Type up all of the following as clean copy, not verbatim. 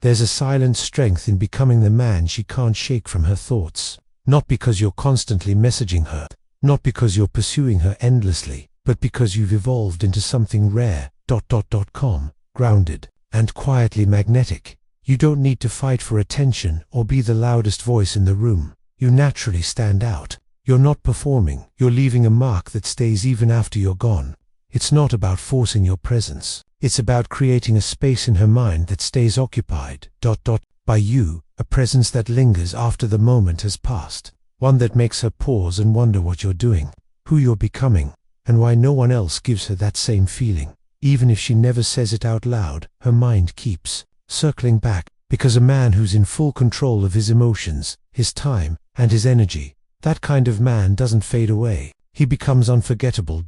There's a silent strength in becoming the man she can't shake from her thoughts. Not because you're constantly messaging her, not because you're pursuing her endlessly, but because you've evolved into something rare, calm, grounded, and quietly magnetic. You don't need to fight for attention or be the loudest voice in the room. You naturally stand out. You're not performing, you're leaving a mark that stays even after you're gone. It's not about forcing your presence. It's about creating a space in her mind that stays occupied, by you, a presence that lingers after the moment has passed. One that makes her pause and wonder what you're doing, who you're becoming, and why no one else gives her that same feeling. Even if she never says it out loud, her mind keeps circling back, because a man who's in full control of his emotions, his time, and his energy, that kind of man doesn't fade away. He becomes unforgettable.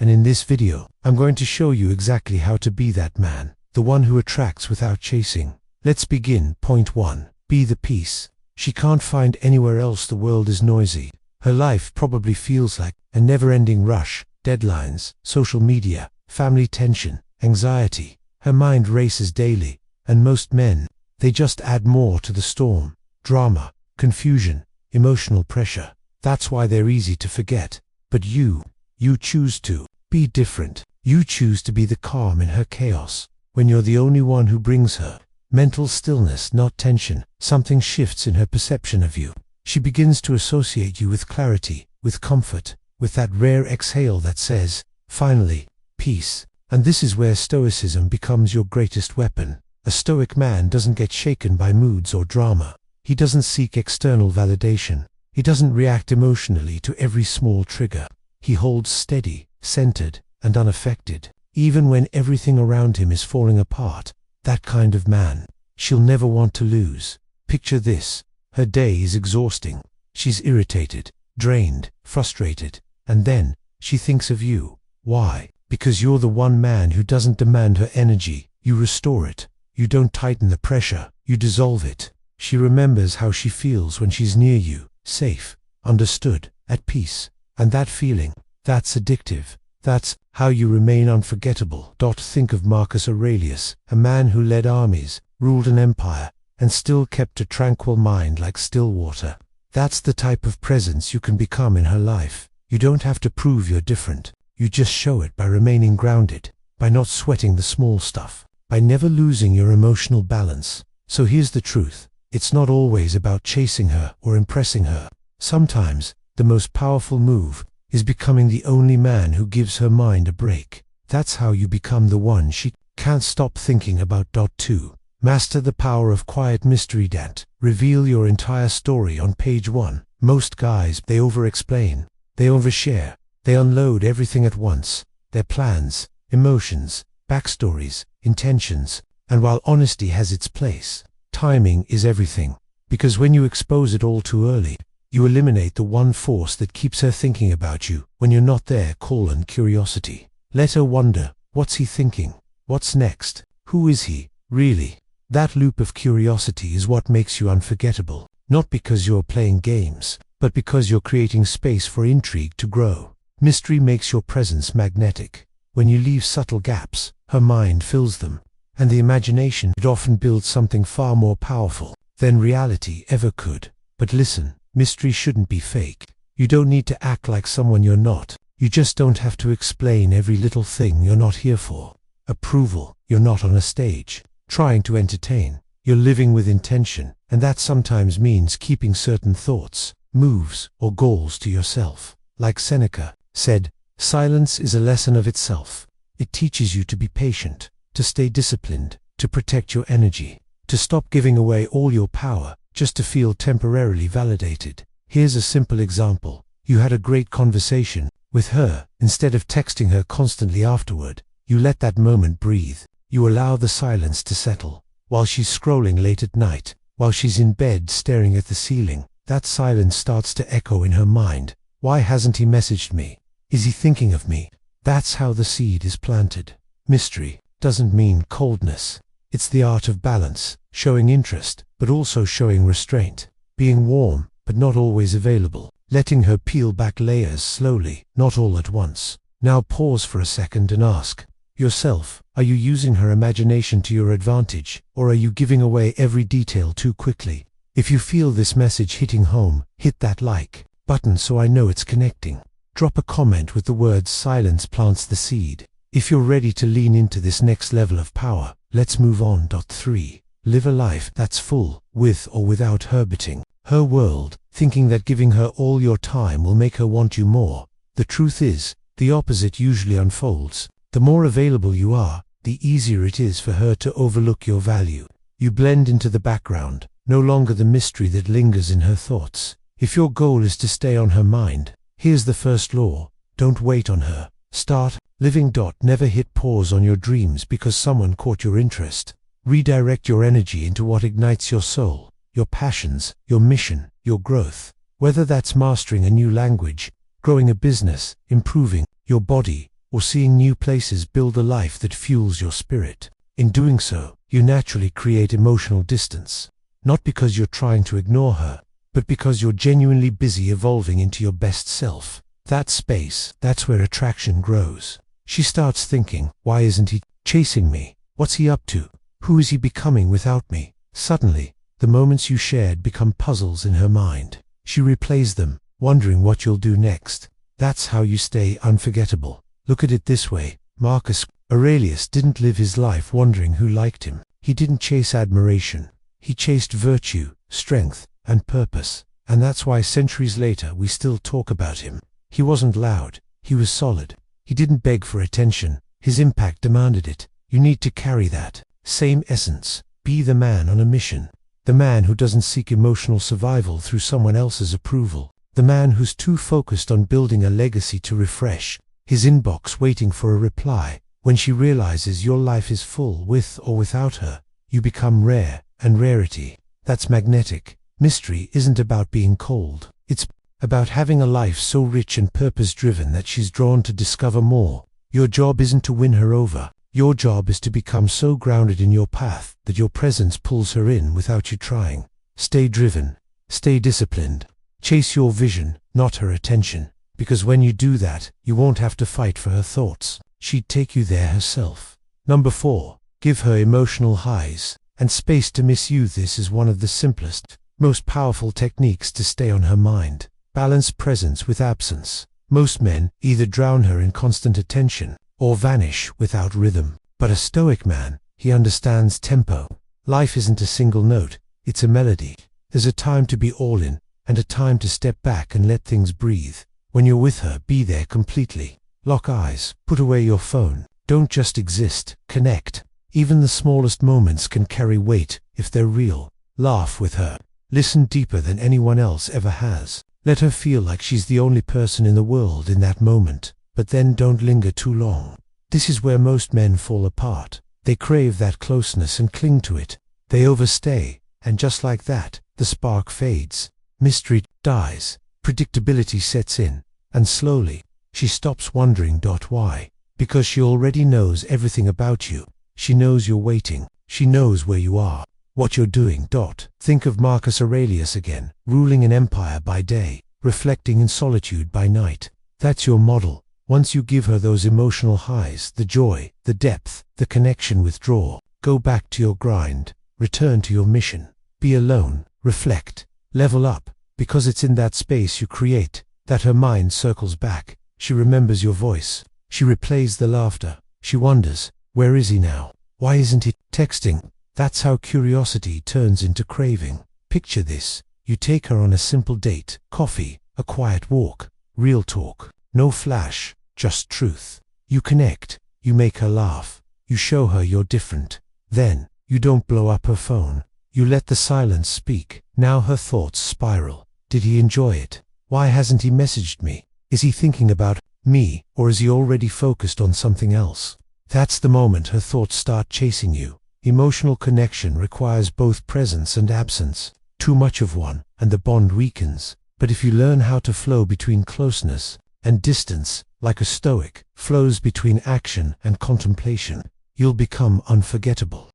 And in this video, I'm going to show you exactly how to be that man, the one who attracts without chasing. Let's begin. Point 1. Be the peace. She can't find anywhere else. The world is noisy. Her life probably feels like a never-ending rush, deadlines, social media, family tension, anxiety. Her mind races daily, and most men, they just add more to the storm. Drama, confusion, emotional pressure. That's why they're easy to forget. But you choose to be different. You choose to be the calm in her chaos. When you're the only one who brings her mental stillness, not tension, something shifts in her perception of you. She begins to associate you with clarity, with comfort, with that rare exhale that says, finally, peace. And this is where Stoicism becomes your greatest weapon. A Stoic man doesn't get shaken by moods or drama. He doesn't seek external validation. He doesn't react emotionally to every small trigger. He holds steady, centered, and unaffected, even when everything around him is falling apart. That kind of man, she'll never want to lose. Picture this. Her day is exhausting. She's irritated, drained, frustrated, and then she thinks of you. Why? Because you're the one man who doesn't demand her energy. You restore it. You don't tighten the pressure. You dissolve it. She remembers how she feels when she's near you, safe, understood, at peace. And that feeling, that's addictive. That's how you remain unforgettable. Think of Marcus Aurelius, a man who led armies, ruled an empire, and still kept a tranquil mind like still water. That's the type of presence you can become in her life. You don't have to prove you're different. You just show it by remaining grounded, by not sweating the small stuff, by never losing your emotional balance. So here's the truth. It's not always about chasing her or impressing her. Sometimes, the most powerful move is becoming the only man who gives her mind a break. That's how you become the one she can't stop thinking about. 2. Master the power of quiet mystery. Reveal your entire story on page 1. Most guys, they over-explain, they overshare, they unload everything at once. Their plans, emotions, backstories, intentions. And while honesty has its place, timing is everything. Because when you expose it all too early, you eliminate the one force that keeps her thinking about you when you're not there. Curiosity. Let her wonder, what's he thinking? What's next? Who is he, really? That loop of curiosity is what makes you unforgettable. Not because you're playing games, but because you're creating space for intrigue to grow. Mystery makes your presence magnetic. When you leave subtle gaps, her mind fills them. And the imagination, it often builds something far more powerful than reality ever could. But listen. Mystery shouldn't be fake. You don't need to act like someone you're not. You just don't have to explain every little thing you're not here for. Approval. You're not on a stage, trying to entertain. You're living with intention, and that sometimes means keeping certain thoughts, moves, or goals to yourself. Like Seneca said, silence is a lesson of itself. It teaches you to be patient, to stay disciplined, to protect your energy, to stop giving away all your power just to feel temporarily validated. Here's a simple example. You had a great conversation with her. Instead of texting her constantly afterward, you let that moment breathe. You allow the silence to settle. While she's scrolling late at night, while she's in bed staring at the ceiling, that silence starts to echo in her mind. Why hasn't he messaged me? Is he thinking of me? That's how the seed is planted. Mystery doesn't mean coldness. It's the art of balance, showing interest, but also showing restraint, being warm, but not always available, letting her peel back layers slowly, not all at once. Now pause for a second and ask, yourself. Are you using her imagination to your advantage, or are you giving away every detail too quickly? If you feel this message hitting home, hit that like button so I know it's connecting. Drop a comment with the words "Silence plants the seed." If you're ready to lean into this next level of power, let's move on. 3. Live a life that's full, with or without orbiting her world, thinking that giving her all your time will make her want you more. The truth is, the opposite usually unfolds. The more available you are, the easier it is for her to overlook your value. You blend into the background, no longer the mystery that lingers in her thoughts. If your goal is to stay on her mind, here's the first law: don't wait on her. Start living. Never hit pause on your dreams because someone caught your interest. Redirect your energy into what ignites your soul, your passions, your mission, your growth. Whether that's mastering a new language, growing a business, improving your body, or seeing new places, build a life that fuels your spirit. In doing so, you naturally create emotional distance. Not because you're trying to ignore her, but because you're genuinely busy evolving into your best self. That space, that's where attraction grows. She starts thinking, why isn't he chasing me? What's he up to? Who is he becoming without me? Suddenly, the moments you shared become puzzles in her mind. She replays them, wondering what you'll do next. That's how you stay unforgettable. Look at it this way: Marcus Aurelius didn't live his life wondering who liked him. He didn't chase admiration. He chased virtue, strength, and purpose. And that's why centuries later we still talk about him. He wasn't loud. He was solid. He didn't beg for attention. His impact demanded it. You need to carry that same essence. Be the man on a mission. The man who doesn't seek emotional survival through someone else's approval. The man who's too focused on building a legacy to refresh his inbox waiting for a reply. When she realizes your life is full, with or without her, you become rare, and rarity, that's magnetic. Mystery isn't about being cold. It's about having a life so rich and purpose-driven that she's drawn to discover more. Your job isn't to win her over. Your job is to become so grounded in your path that your presence pulls her in without you trying. Stay driven. Stay disciplined. Chase your vision, not her attention. Because when you do that, you won't have to fight for her thoughts. She'd take you there herself. 4. Give her emotional highs and space to miss you. This is one of the simplest, most powerful techniques to stay on her mind. Balance presence with absence. Most men either drown her in constant attention or vanish without rhythm. But a Stoic man, he understands tempo. Life isn't a single note, it's a melody. There's a time to be all in, and a time to step back and let things breathe. When you're with her, be there completely. Lock eyes, put away your phone. Don't just exist, connect. Even the smallest moments can carry weight if they're real. Laugh with her. Listen deeper than anyone else ever has. Let her feel like she's the only person in the world in that moment. But then don't linger too long. This is where most men fall apart. They crave that closeness and cling to it. They overstay, and just like that, the spark fades. Mystery dies. Predictability sets in, and slowly, she stops wondering. Why? Because she already knows everything about you. She knows you're waiting. She knows where you are, what you're doing. Think of Marcus Aurelius again, ruling an empire by day, reflecting in solitude by night. That's your model. Once you give her those emotional highs, the joy, the depth, the connection, withdraw. Go back to your grind. Return to your mission. Be alone. Reflect. Level up. Because it's in that space you create that her mind circles back. She remembers your voice. She replays the laughter. She wonders, where is he now? Why isn't he texting? That's how curiosity turns into craving. Picture this. You take her on a simple date, coffee, a quiet walk, real talk. No flash, just truth. You connect. You make her laugh. You show her you're different. Then, you don't blow up her phone. You let the silence speak. Now her thoughts spiral. Did he enjoy it? Why hasn't he messaged me? Is he thinking about me, or is he already focused on something else? That's the moment her thoughts start chasing you. Emotional connection requires both presence and absence. Too much of one, and the bond weakens. But if you learn how to flow between closeness and distance, like a Stoic flows between action and contemplation, you'll become unforgettable.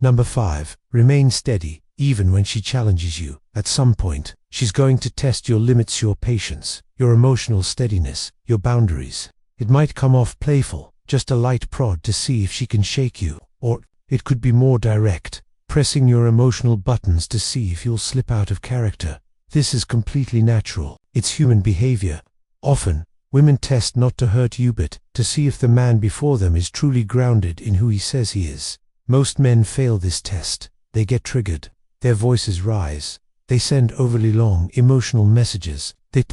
5. Remain steady, even when she challenges you. At some point, she's going to test your limits, your patience, your emotional steadiness, your boundaries. It might come off playful, just a light prod to see if she can shake you, or it could be more direct, pressing your emotional buttons to see if you'll slip out of character. This is completely natural. It's human behavior. Often, women test not to hurt you but to see if the man before them is truly grounded in who he says he is. Most men fail this test. They get triggered. Their voices rise. They send overly long, emotional messages. They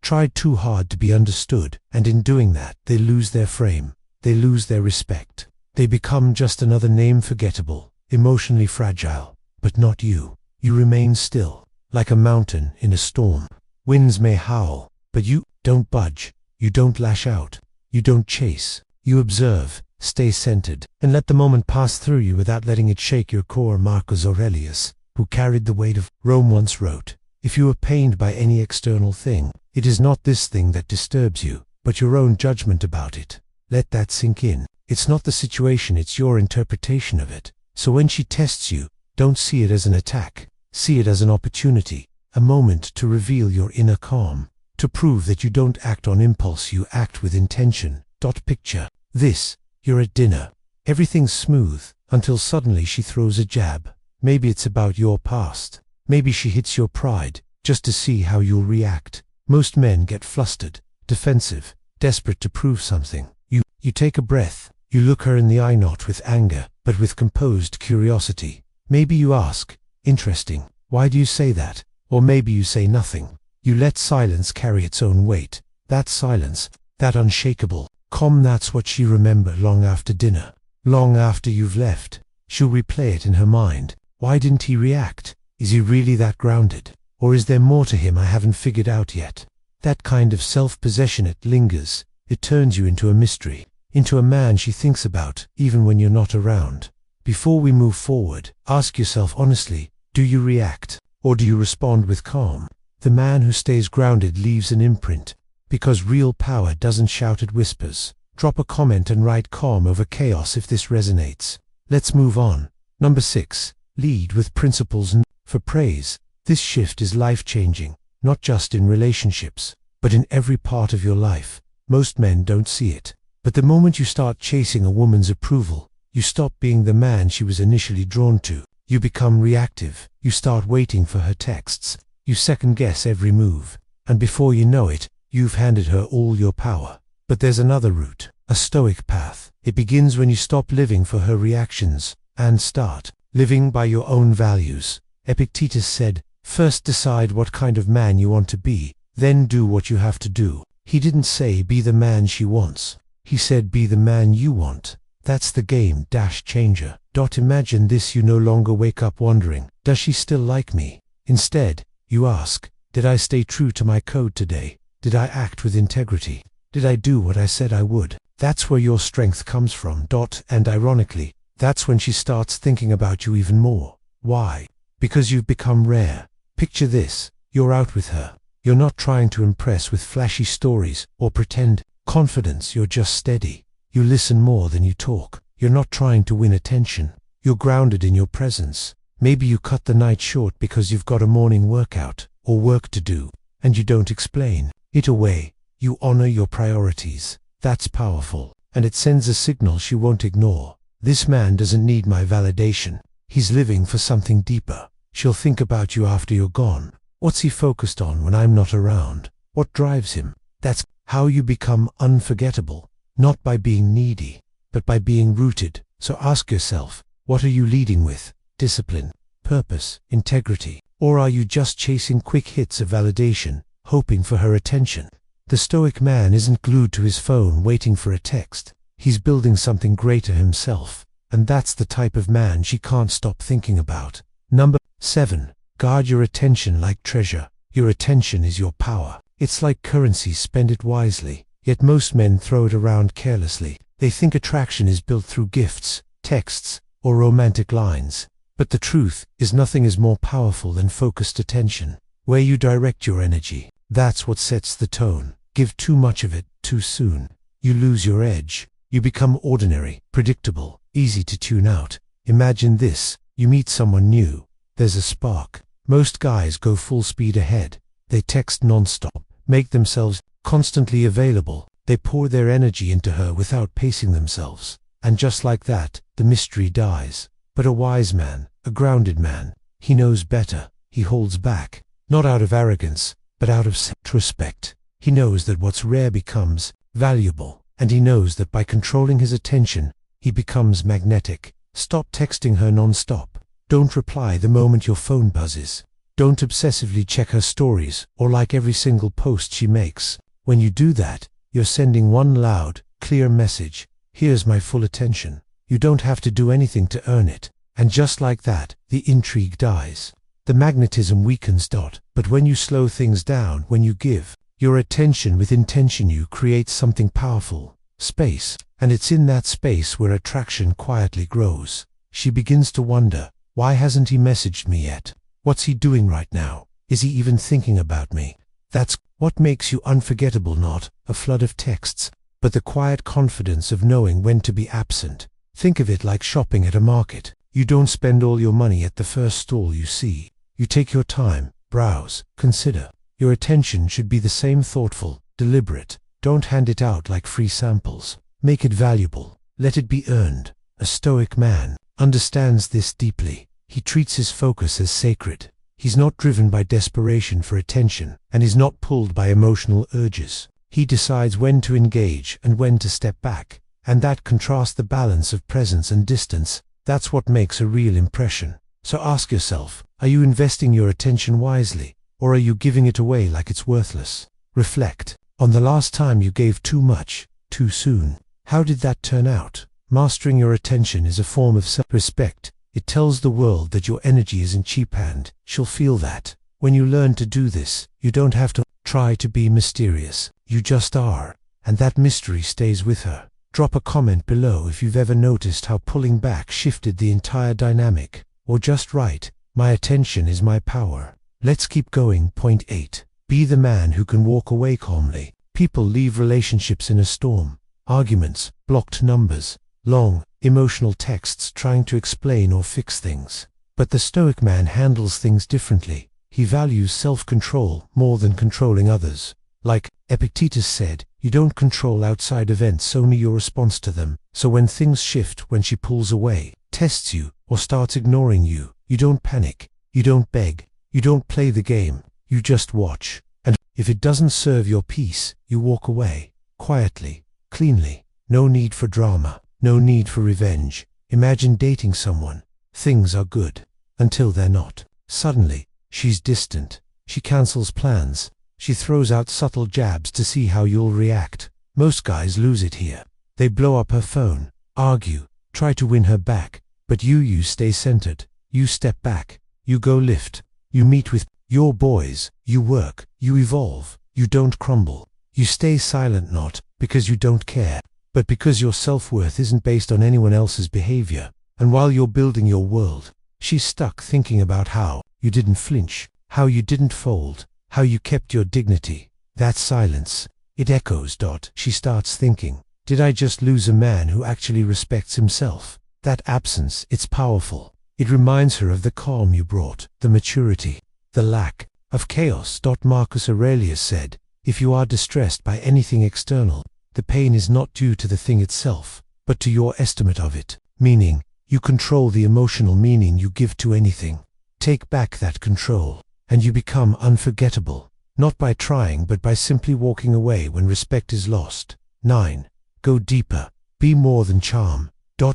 try too hard to be understood, and in doing that, they lose their frame. They lose their respect. They become just another name, forgettable, emotionally fragile. But not you. You remain still, like a mountain in a storm. Winds may howl, but you don't budge. You don't lash out. You don't chase. You observe, stay centered, and let the moment pass through you without letting it shake your core. Marcus Aurelius, who carried the weight of Rome, once wrote, "If you are pained by any external thing, it is not this thing that disturbs you, but your own judgment about it." Let that sink in. It's not the situation, it's your interpretation of it. So when she tests you, don't see it as an attack. See it as an opportunity, a moment to reveal your inner calm, to prove that you don't act on impulse, you act with intention. Picture this: you're at dinner. Everything's smooth, until suddenly she throws a jab. Maybe it's about your past. Maybe she hits your pride, just to see how you'll react. Most men get flustered, defensive, desperate to prove something. You take a breath. You look her in the eye, not with anger, but with composed curiosity. Maybe you ask, "Interesting, why do you say that?" Or maybe you say nothing. You let silence carry its own weight. That silence, that unshakable calm, that's what she remembers long after dinner. Long after you've left, she'll replay it in her mind. Why didn't he react? Is he really that grounded? Or is there more to him I haven't figured out yet? That kind of self-possession, it lingers. It turns you into a mystery, into a man she thinks about, even when you're not around. Before we move forward, ask yourself honestly, do you react, or do you respond with calm? The man who stays grounded leaves an imprint, because real power doesn't shout, it whispers. Drop a comment and write "calm over chaos" if this resonates. Let's move on. Number 6. Lead with principles and for praise. This shift is life-changing, not just in relationships, but in every part of your life. Most men don't see it. But the moment you start chasing a woman's approval, you stop being the man she was initially drawn to. You become reactive. You start waiting for her texts. You second-guess every move. And before you know it, you've handed her all your power. But there's another route, a Stoic path. It begins when you stop living for her reactions and start living by your own values. Epictetus said, "First decide what kind of man you want to be, then do what you have to do." He didn't say be the man she wants. He said be the man you want. That's the game changer. Imagine this: you no longer wake up wondering, does she still like me? Instead, you ask, did I stay true to my code today? Did I act with integrity? Did I do what I said I would? That's where your strength comes from. And ironically, that's when she starts thinking about you even more. Why? Because you've become rare. Picture this: you're out with her. You're not trying to impress with flashy stories or pretend confidence. You're just steady. You listen more than you talk. You're not trying to win attention. You're grounded in your presence. Maybe you cut the night short because you've got a morning workout or work to do, and you don't explain it away. You honor your priorities. That's powerful, and it sends a signal she won't ignore. This man doesn't need my validation. He's living for something deeper. She'll think about you after you're gone. What's he focused on when I'm not around? What drives him? That's how you become unforgettable, not by being needy, but by being rooted. So ask yourself, what are you leading with? Discipline, purpose, integrity? Or are you just chasing quick hits of validation, hoping for her attention? The Stoic man isn't glued to his phone waiting for a text. He's building something greater himself, and that's the type of man she can't stop thinking about. Number 7. Guard your attention like treasure. Your attention is your power. It's like currency, spend it wisely. Yet most men throw it around carelessly. They think attraction is built through gifts, texts, or romantic lines. But the truth is, nothing is more powerful than focused attention. Where you direct your energy, that's what sets the tone. Give too much of it too soon. You lose your edge. You become ordinary, predictable, easy to tune out. Imagine this: you meet someone new. There's a spark. Most guys go full speed ahead. They text non-stop, make themselves constantly available. They pour their energy into her without pacing themselves. And just like that, the mystery dies. But a wise man, a grounded man, he knows better. He holds back, not out of arrogance, but out of self-respect. He knows that what's rare becomes valuable, and he knows that by controlling his attention, he becomes magnetic. Stop texting her non-stop. Don't reply the moment your phone buzzes. Don't obsessively check her stories or like every single post she makes. When you do that, you're sending one loud, clear message. Here's my full attention. You don't have to do anything to earn it. And just like that, the intrigue dies. The magnetism weakens. But when you slow things down, when you give your attention with intention, you create something powerful. Space. And it's in that space where attraction quietly grows. She begins to wonder, why hasn't he messaged me yet? What's he doing right now? Is he even thinking about me? That's what makes you unforgettable, not a flood of texts, but the quiet confidence of knowing when to be absent. Think of it like shopping at a market. You don't spend all your money at the first stall you see. You take your time, browse, consider. Your attention should be the same, thoughtful, deliberate. Don't hand it out like free samples. Make it valuable. Let it be earned. A Stoic man understands this deeply. He treats his focus as sacred. He's not driven by desperation for attention, and is not pulled by emotional urges. He decides when to engage and when to step back, and that contrasts the balance of presence and distance. That's what makes a real impression. So ask yourself, are you investing your attention wisely, or are you giving it away like it's worthless? Reflect on the last time you gave too much, too soon. How did that turn out? Mastering your attention is a form of self-respect. It tells the world that your energy isn't cheap, and she'll feel that. When you learn to do this, you don't have to try to be mysterious. You just are, and that mystery stays with her. Drop a comment below if you've ever noticed how pulling back shifted the entire dynamic, or just write, my attention is my power. Let's keep going. Point 8. Be the man who can walk away calmly. People leave relationships in a storm. Arguments, blocked numbers, long, emotional texts trying to explain or fix things. But the Stoic man handles things differently. He values self-control more than controlling others. Like Epictetus said, you don't control outside events, only your response to them. So when things shift, when she pulls away, tests you, or starts ignoring you, you don't panic, you don't beg, you don't play the game, you just watch. And if it doesn't serve your peace, you walk away, quietly, cleanly. No need for drama, no need for revenge. Imagine dating someone. Things are good, until they're not. Suddenly, she's distant. She cancels plans. She throws out subtle jabs to see how you'll react. Most guys lose it here. They blow up her phone, argue, try to win her back. But you stay centered. You step back. You go lift. You meet with your boys. You work. You evolve. You don't crumble. You stay silent, not because you don't care, but because your self-worth isn't based on anyone else's behavior. And while you're building your world, she's stuck thinking about how you didn't flinch, how you didn't fold, how you kept your dignity. That silence, it echoes. She starts thinking, did I just lose a man who actually respects himself? That absence, it's powerful. It reminds her of the calm you brought, the maturity, the lack of chaos. Marcus Aurelius said, if you are distressed by anything external, the pain is not due to the thing itself, but to your estimate of it. Meaning, you control the emotional meaning you give to anything. Take back that control, and you become unforgettable, not by trying but by simply walking away when respect is lost. 9. Go deeper. Be more than charm.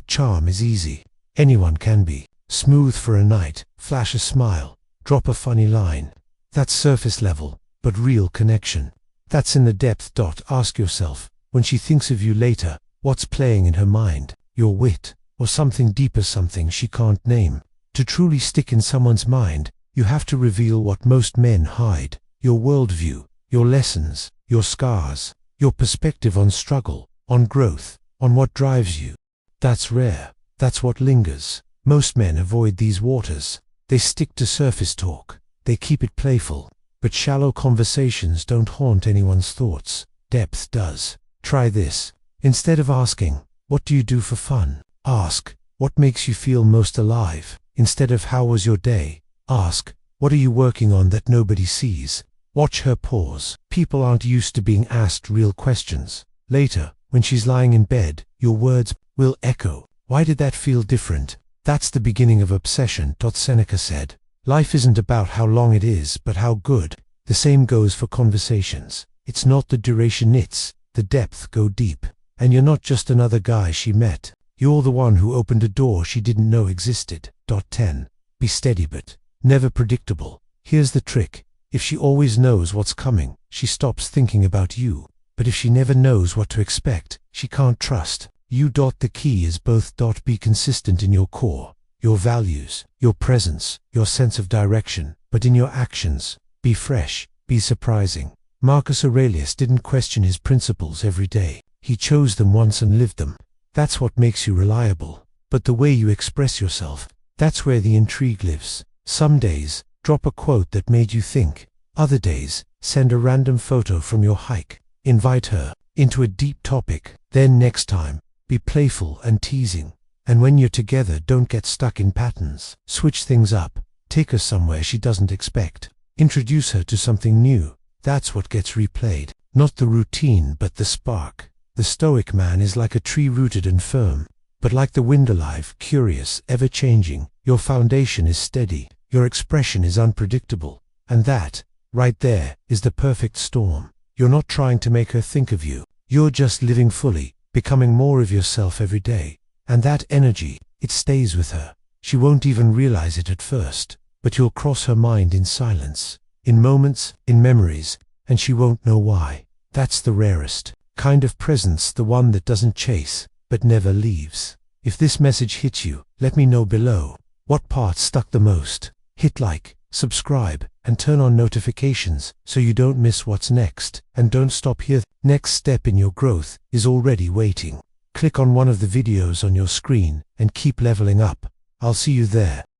Charm is easy. Anyone can be. Smooth for a night, flash a smile, drop a funny line. That's surface level, but real connection. That's in the depth. Ask yourself, when she thinks of you later, what's playing in her mind? Your wit, or something deeper, something she can't name. To truly stick in someone's mind, you have to reveal what most men hide. Your worldview, your lessons, your scars, your perspective on struggle, on growth, on what drives you. That's rare. That's what lingers. Most men avoid these waters. They stick to surface talk. They keep it playful. But shallow conversations don't haunt anyone's thoughts. Depth does. Try this. Instead of asking, what do you do for fun? Ask, what makes you feel most alive? Instead of how was your day? Ask, what are you working on that nobody sees? Watch her pause. People aren't used to being asked real questions. Later, when she's lying in bed, your words will echo. Why did that feel different? That's the beginning of obsession. Seneca said. Life isn't about how long it is, but how good. The same goes for conversations. It's not the duration, it's the depth. Go deep. And you're not just another guy she met. You're the one who opened a door she didn't know existed. 10. Be steady but never predictable. Here's the trick. If she always knows what's coming, she stops thinking about you. But if she never knows what to expect, she can't trust you. The key is both. Be consistent in your core, your values, your presence, your sense of direction, but in your actions, be fresh, be surprising. Marcus Aurelius didn't question his principles every day. He chose them once and lived them. That's what makes you reliable. But the way you express yourself, that's where the intrigue lives. Some days, drop a quote that made you think. Other days, send a random photo from your hike. Invite her into a deep topic. Then next time, be playful and teasing. And when you're together, don't get stuck in patterns. Switch things up. Take her somewhere she doesn't expect. Introduce her to something new. That's what gets replayed. Not the routine, but the spark. The Stoic man is like a tree, rooted and firm. But like the wind, alive, curious, ever-changing. Your foundation is steady. Your expression is unpredictable. And that, right there, is the perfect storm. You're not trying to make her think of you. You're just living fully, becoming more of yourself every day. And that energy, it stays with her. She won't even realize it at first, but you'll cross her mind in silence, in moments, in memories, and she won't know why. That's the rarest kind of presence, the one that doesn't chase, but never leaves. If this message hits you, let me know below. What part stuck the most? Hit like, subscribe, and turn on notifications so you don't miss what's next. And don't stop here. Next step in your growth is already waiting. Click on one of the videos on your screen and keep leveling up. I'll see you there.